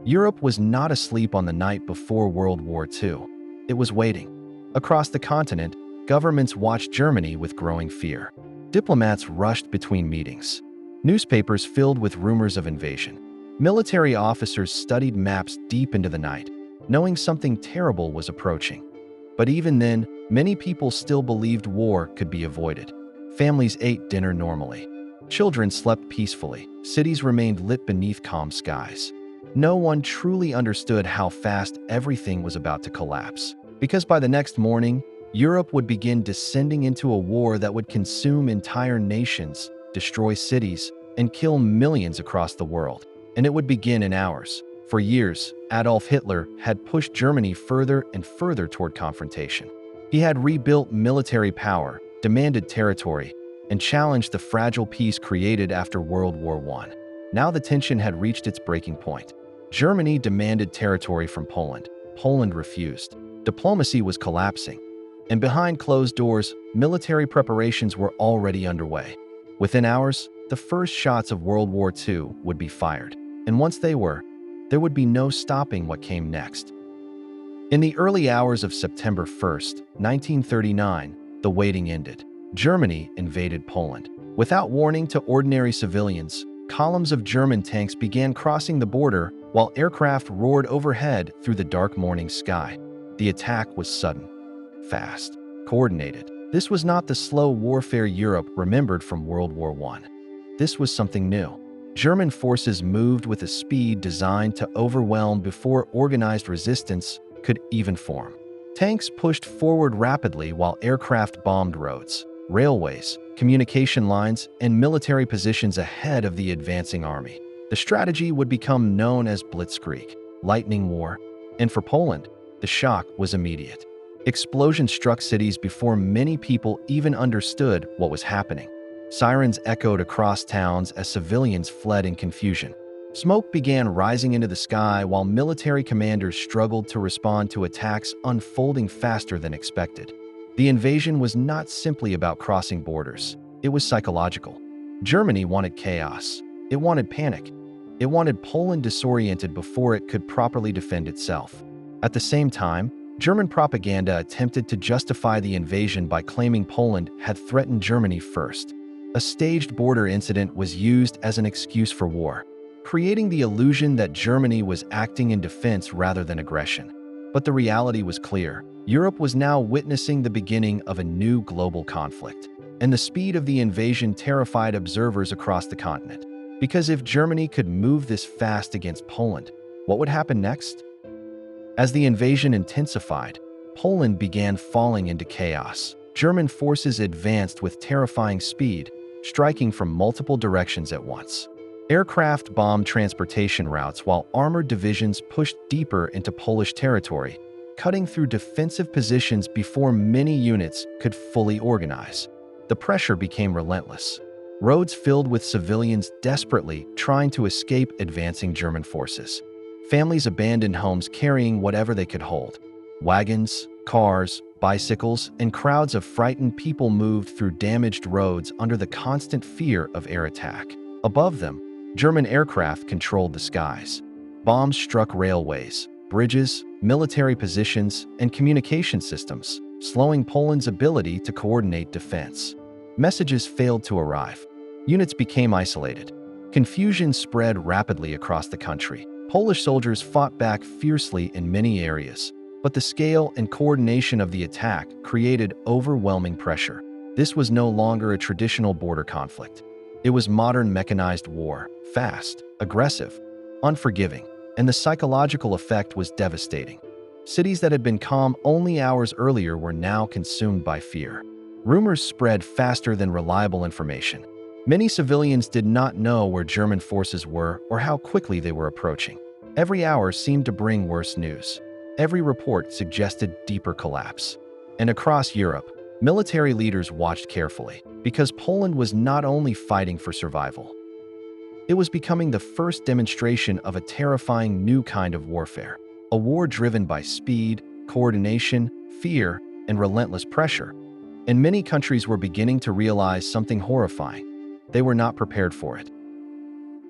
Europe was not asleep on the night before World War II. It was waiting. Across the continent, governments watched Germany with growing fear. Diplomats rushed between meetings. Newspapers filled with rumors of invasion. Military officers studied maps deep into the night, knowing something terrible was approaching. But even then, many people still believed war could be avoided. Families ate dinner normally. Children slept peacefully. Cities remained lit beneath calm skies. No one truly understood how fast everything was about to collapse, because by the next morning, Europe would begin descending into a war that would consume entire nations, destroy cities, and kill millions across the world. And it would begin in hours. For years, Adolf Hitler had pushed Germany further and further toward confrontation. He had rebuilt military power, demanded territory, and challenged the fragile peace created after World War I. Now the tension had reached its breaking point. Germany demanded territory from Poland. Poland refused. Diplomacy was collapsing. And behind closed doors, military preparations were already underway. Within hours, the first shots of World War II would be fired. And once they were, there would be no stopping what came next. In the early hours of September 1st, 1939, the waiting ended. Germany invaded Poland. Without warning to ordinary civilians, columns of German tanks began crossing the border while aircraft roared overhead through the dark morning sky. The attack was sudden, fast, coordinated. This was not the slow warfare Europe remembered from World War I. This was something new. German forces moved with a speed designed to overwhelm before organized resistance could even form. Tanks pushed forward rapidly while aircraft bombed roads, railways, communication lines, and military positions ahead of the advancing army. The strategy would become known as Blitzkrieg, lightning war, and for Poland, the shock was immediate. Explosions struck cities before many people even understood what was happening. Sirens echoed across towns as civilians fled in confusion. Smoke began rising into the sky while military commanders struggled to respond to attacks unfolding faster than expected. The invasion was not simply about crossing borders. It was psychological. Germany wanted chaos. It wanted panic. It wanted Poland disoriented before it could properly defend itself. At the same time, German propaganda attempted to justify the invasion by claiming Poland had threatened Germany first. A staged border incident was used as an excuse for war, creating the illusion that Germany was acting in defense rather than aggression. But the reality was clear. Europe was now witnessing the beginning of a new global conflict, and the speed of the invasion terrified observers across the continent. Because if Germany could move this fast against Poland, what would happen next? As the invasion intensified, Poland began falling into chaos. German forces advanced with terrifying speed, striking from multiple directions at once. Aircraft bombed transportation routes while armored divisions pushed deeper into Polish territory, cutting through defensive positions before many units could fully organize. The pressure became relentless. Roads filled with civilians desperately trying to escape advancing German forces. Families abandoned homes carrying whatever they could hold. Wagons, cars, bicycles, and crowds of frightened people moved through damaged roads under the constant fear of air attack. Above them, German aircraft controlled the skies. Bombs struck railways, bridges, military positions, and communication systems, slowing Poland's ability to coordinate defense. Messages failed to arrive. Units became isolated. Confusion spread rapidly across the country. Polish soldiers fought back fiercely in many areas, but the scale and coordination of the attack created overwhelming pressure. This was no longer a traditional border conflict. It was modern mechanized war, fast, aggressive, unforgiving, and the psychological effect was devastating. Cities that had been calm only hours earlier were now consumed by fear. Rumors spread faster than reliable information. Many civilians did not know where German forces were or how quickly they were approaching. Every hour seemed to bring worse news. Every report suggested deeper collapse. And across Europe, military leaders watched carefully, because Poland was not only fighting for survival. It was becoming the first demonstration of a terrifying new kind of warfare, a war driven by speed, coordination, fear, and relentless pressure. And many countries were beginning to realize something horrifying. They were not prepared for it.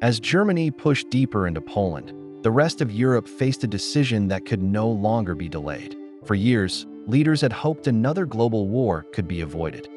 As Germany pushed deeper into Poland, The rest of Europe faced a decision that could no longer be delayed. For years, leaders had hoped another global war could be avoided.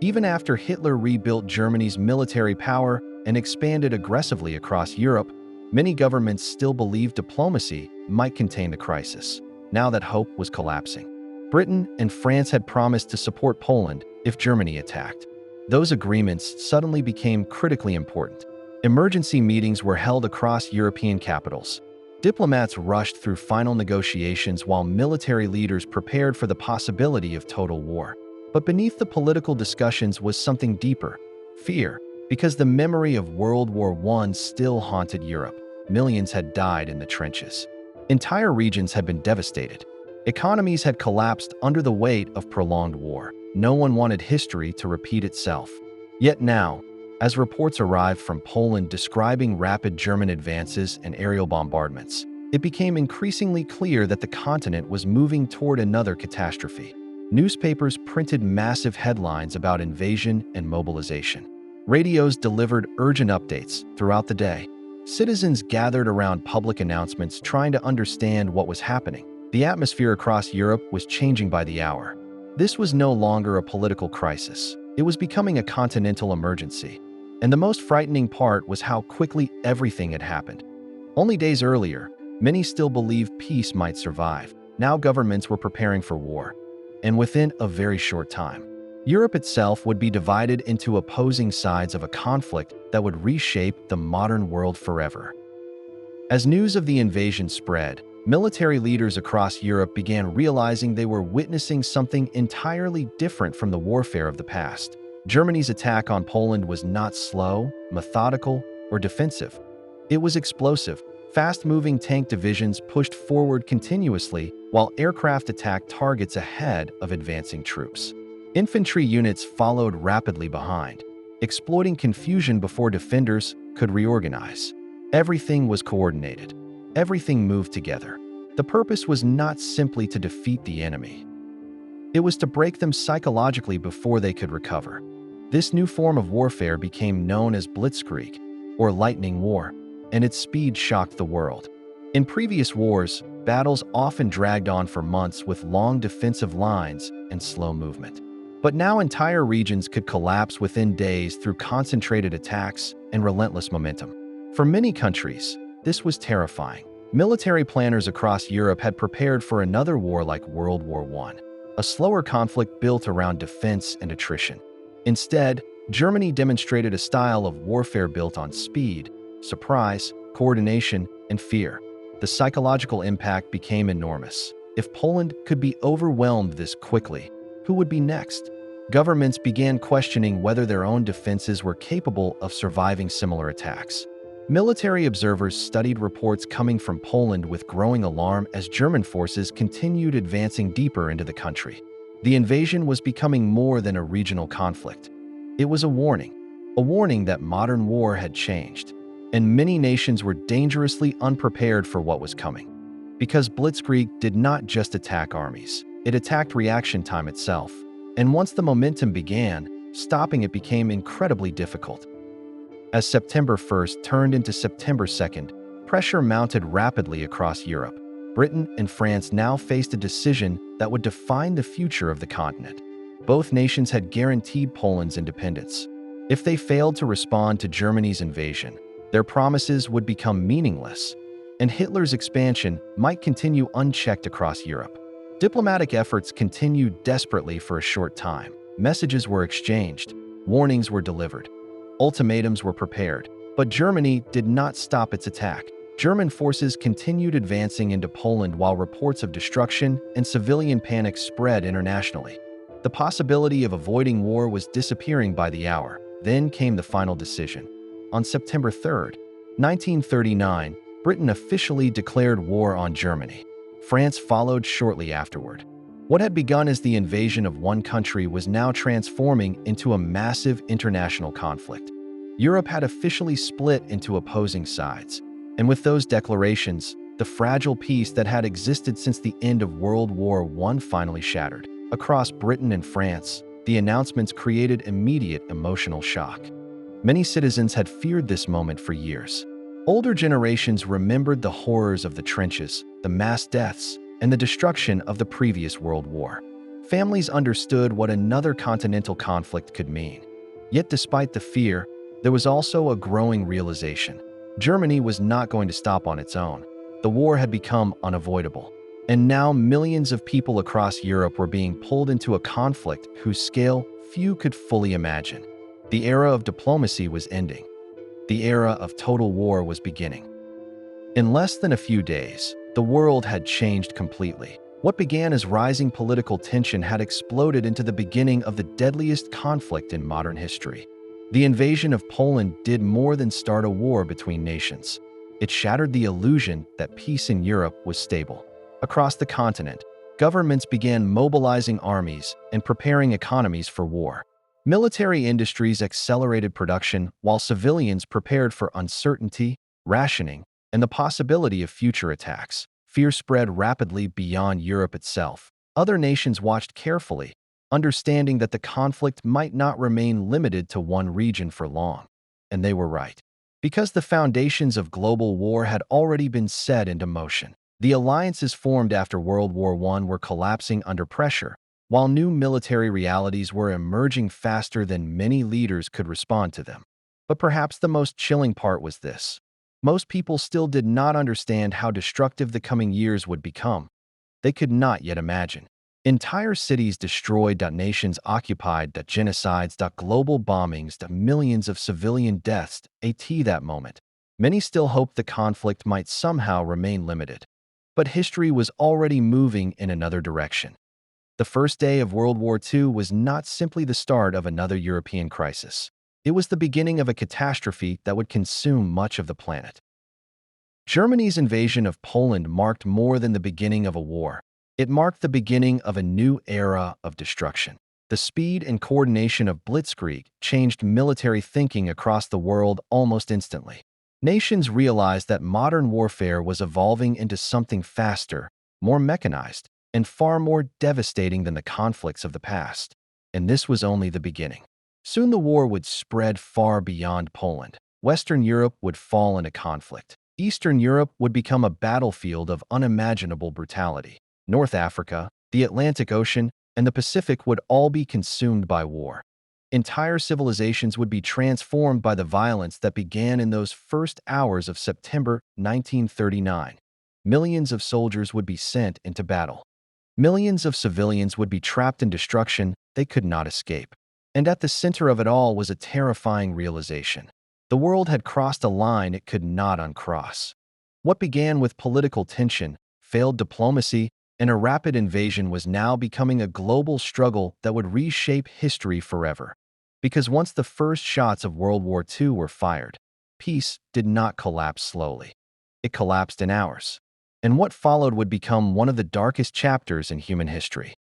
Even after Hitler rebuilt Germany's military power and expanded aggressively across Europe, many governments still believed diplomacy might contain the crisis. Now that hope was collapsing. Britain and France had promised to support Poland if Germany attacked. Those agreements suddenly became critically important. Emergency meetings were held across European capitals. Diplomats rushed through final negotiations while military leaders prepared for the possibility of total war. But beneath the political discussions was something deeper: fear. Because the memory of World War I still haunted Europe. Millions had died in the trenches. Entire regions had been devastated. Economies had collapsed under the weight of prolonged war. No one wanted history to repeat itself. Yet now, as reports arrived from Poland describing rapid German advances and aerial bombardments, it became increasingly clear that the continent was moving toward another catastrophe. Newspapers printed massive headlines about invasion and mobilization. Radios delivered urgent updates throughout the day. Citizens gathered around public announcements trying to understand what was happening. The atmosphere across Europe was changing by the hour. This was no longer a political crisis. It was becoming a continental emergency. And the most frightening part was how quickly everything had happened. Only days earlier, many still believed peace might survive. Now governments were preparing for war. And within a very short time, Europe itself would be divided into opposing sides of a conflict that would reshape the modern world forever. As news of the invasion spread, military leaders across Europe began realizing they were witnessing something entirely different from the warfare of the past. Germany's attack on Poland was not slow, methodical, or defensive. It was explosive. Fast-moving tank divisions pushed forward continuously, while aircraft attacked targets ahead of advancing troops. Infantry units followed rapidly behind, exploiting confusion before defenders could reorganize. Everything was coordinated. Everything moved together. The purpose was not simply to defeat the enemy. It was to break them psychologically before they could recover. This new form of warfare became known as Blitzkrieg, or lightning war, and its speed shocked the world. In previous wars, battles often dragged on for months with long defensive lines and slow movement. But now entire regions could collapse within days through concentrated attacks and relentless momentum. For many countries, this was terrifying. Military planners across Europe had prepared for another war like World War I, a slower conflict built around defense and attrition. Instead, Germany demonstrated a style of warfare built on speed, surprise, coordination, and fear. The psychological impact became enormous. If Poland could be overwhelmed this quickly, who would be next? Governments began questioning whether their own defenses were capable of surviving similar attacks. Military observers studied reports coming from Poland with growing alarm as German forces continued advancing deeper into the country. The invasion was becoming more than a regional conflict. It was a warning that modern war had changed, and many nations were dangerously unprepared for what was coming. Because Blitzkrieg did not just attack armies, it attacked reaction time itself. And once the momentum began, stopping it became incredibly difficult. As September 1st turned into September 2nd, pressure mounted rapidly across Europe. Britain and France now faced a decision that would define the future of the continent. Both nations had guaranteed Poland's independence. If they failed to respond to Germany's invasion, their promises would become meaningless, and Hitler's expansion might continue unchecked across Europe. Diplomatic efforts continued desperately for a short time. Messages were exchanged, warnings were delivered, ultimatums were prepared, but Germany did not stop its attack. German forces continued advancing into Poland while reports of destruction and civilian panic spread internationally. The possibility of avoiding war was disappearing by the hour. Then came the final decision. On September 3rd, 1939, Britain officially declared war on Germany. France followed shortly afterward. What had begun as the invasion of one country was now transforming into a massive international conflict. Europe had officially split into opposing sides. And with those declarations, the fragile peace that had existed since the end of World War I finally shattered. Across Britain and France, the announcements created immediate emotional shock. Many citizens had feared this moment for years. Older generations remembered the horrors of the trenches, the mass deaths, and the destruction of the previous World War. Families understood what another continental conflict could mean. Yet despite the fear, there was also a growing realization. Germany was not going to stop on its own. The war had become unavoidable. And now millions of people across Europe were being pulled into a conflict whose scale few could fully imagine. The era of diplomacy was ending. The era of total war was beginning. In less than a few days, the world had changed completely. What began as rising political tension had exploded into the beginning of the deadliest conflict in modern history. The invasion of Poland did more than start a war between nations. It shattered the illusion that peace in Europe was stable. Across the continent, governments began mobilizing armies and preparing economies for war. Military industries accelerated production while civilians prepared for uncertainty, rationing, and the possibility of future attacks. Fear spread rapidly beyond Europe itself. Other nations watched carefully, understanding that the conflict might not remain limited to one region for long. And they were right. Because the foundations of global war had already been set into motion. The alliances formed after World War I were collapsing under pressure, while new military realities were emerging faster than many leaders could respond to them. But perhaps the most chilling part was this. Most people still did not understand how destructive the coming years would become. They could not yet imagine. Entire cities destroyed, nations occupied, genocides, global bombings, millions of civilian deaths. At that moment, many still hoped the conflict might somehow remain limited. But history was already moving in another direction. The first day of World War II was not simply the start of another European crisis. It was the beginning of a catastrophe that would consume much of the planet. Germany's invasion of Poland marked more than the beginning of a war. It marked the beginning of a new era of destruction. The speed and coordination of Blitzkrieg changed military thinking across the world almost instantly. Nations realized that modern warfare was evolving into something faster, more mechanized, and far more devastating than the conflicts of the past. And this was only the beginning. Soon the war would spread far beyond Poland. Western Europe would fall into conflict. Eastern Europe would become a battlefield of unimaginable brutality. North Africa, the Atlantic Ocean, and the Pacific would all be consumed by war. Entire civilizations would be transformed by the violence that began in those first hours of September 1939. Millions of soldiers would be sent into battle. Millions of civilians would be trapped in destruction they could not escape. And at the center of it all was a terrifying realization. The world had crossed a line it could not uncross. What began with political tension, failed diplomacy, and a rapid invasion was now becoming a global struggle that would reshape history forever. Because once the first shots of World War II were fired, peace did not collapse slowly. It collapsed in hours. And what followed would become one of the darkest chapters in human history.